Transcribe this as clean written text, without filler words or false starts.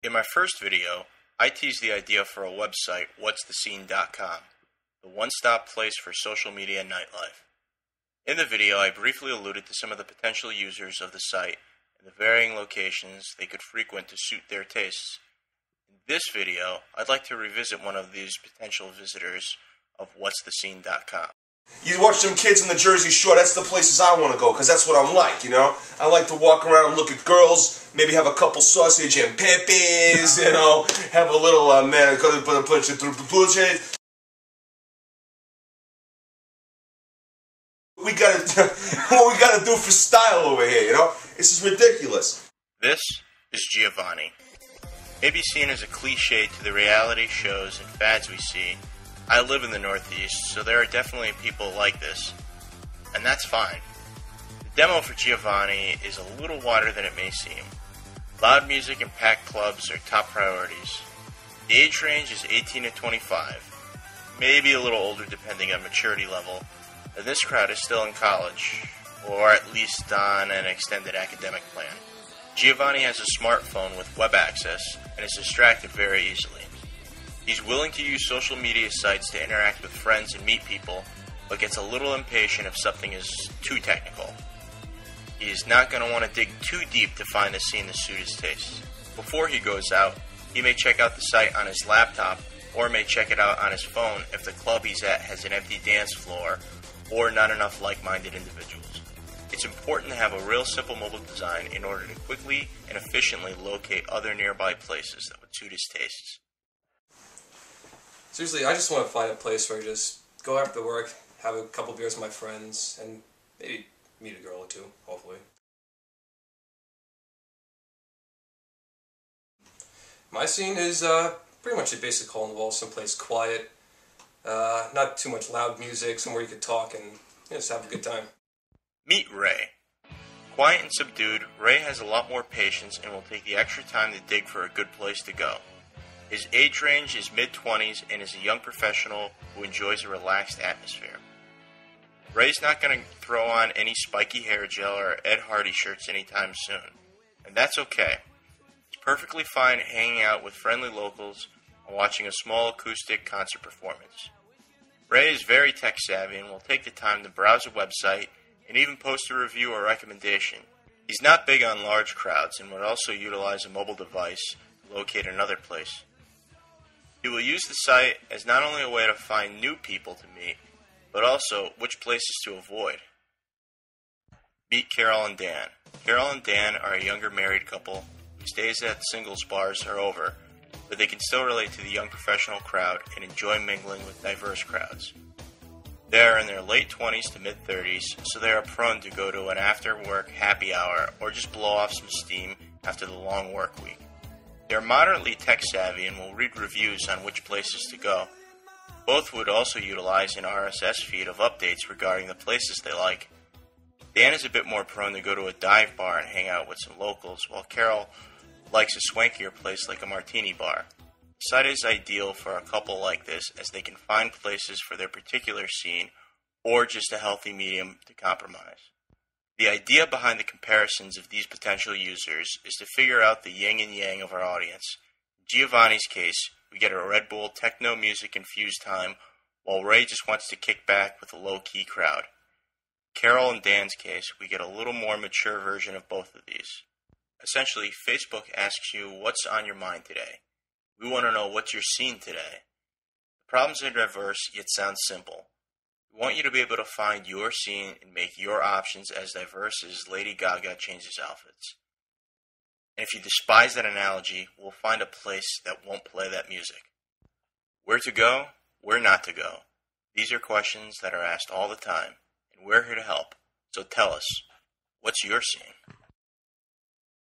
In my first video, I teased the idea for a website, whatsthescene.com, the one-stop place for social media and nightlife. In the video, I briefly alluded to some of the potential users of the site and the varying locations they could frequent to suit their tastes. In this video, I'd like to revisit one of these potential visitors of whatsthescene.com. You watch them kids in the Jersey Shore, that's the places I want to go, because that's what I'm like, you know? I like to walk around and look at girls, maybe have a couple sausage and pepes, you know, have a little, man, go to put a bunch of bullshit. What we gotta do for style over here, you know? This is ridiculous. This is Giovanni. Maybe seen as a cliche to the reality shows and fads we see, I live in the Northeast, so there are definitely people like this, and that's fine. The demo for Giovanni is a little wider than it may seem. Loud music and packed clubs are top priorities. The age range is 18 to 25, maybe a little older depending on maturity level, and this crowd is still in college, or at least on an extended academic plan. Giovanni has a smartphone with web access, and is distracted very easily. He's willing to use social media sites to interact with friends and meet people, but gets a little impatient if something is too technical. He is not going to want to dig too deep to find a scene to suit his tastes. Before he goes out, he may check out the site on his laptop, or may check it out on his phone if the club he's at has an empty dance floor, or not enough like-minded individuals. It's important to have a real simple mobile design in order to quickly and efficiently locate other nearby places that would suit his tastes. Seriously, I just want to find a place where I just go after work, have a couple beers with my friends, and maybe meet a girl or two, hopefully. My scene is pretty much a basic hole in the wall, someplace quiet, not too much loud music, somewhere you could talk and just have a good time. Meet Ray. Quiet and subdued, Ray has a lot more patience and will take the extra time to dig for a good place to go. His age range is mid-20s and is a young professional who enjoys a relaxed atmosphere. Ray's not going to throw on any spiky hair gel or Ed Hardy shirts anytime soon, and that's okay. It's perfectly fine hanging out with friendly locals and watching a small acoustic concert performance. Ray is very tech-savvy and will take the time to browse a website and even post a review or recommendation. He's not big on large crowds and would also utilize a mobile device to locate another place. He will use the site as not only a way to find new people to meet, but also which places to avoid. Meet Carol and Dan. Carol and Dan are a younger married couple whose days at singles bars are over, but they can still relate to the young professional crowd and enjoy mingling with diverse crowds. They are in their late 20s to mid-30s, so they are prone to go to an after-work happy hour or just blow off some steam after the long work week. They are moderately tech-savvy and will read reviews on which places to go. Both would also utilize an RSS feed of updates regarding the places they like. Dan is a bit more prone to go to a dive bar and hang out with some locals, while Carol likes a swankier place like a martini bar. The site is ideal for a couple like this, as they can find places for their particular scene, or just a healthy medium to compromise. The idea behind the comparisons of these potential users is to figure out the yin and yang of our audience. In Giovanni's case, we get a Red Bull techno music infused time, while Ray just wants to kick back with a low-key crowd. Carol and Dan's case, we get a little more mature version of both of these. Essentially, Facebook asks you what's on your mind today. We want to know what's your scene today. The problems are diverse, yet sound simple. We want you to be able to find your scene and make your options as diverse as Lady Gaga changes outfits. And if you despise that analogy, we'll find a place that won't play that music. Where to go, where not to go? These are questions that are asked all the time, and we're here to help. So tell us, what's your scene?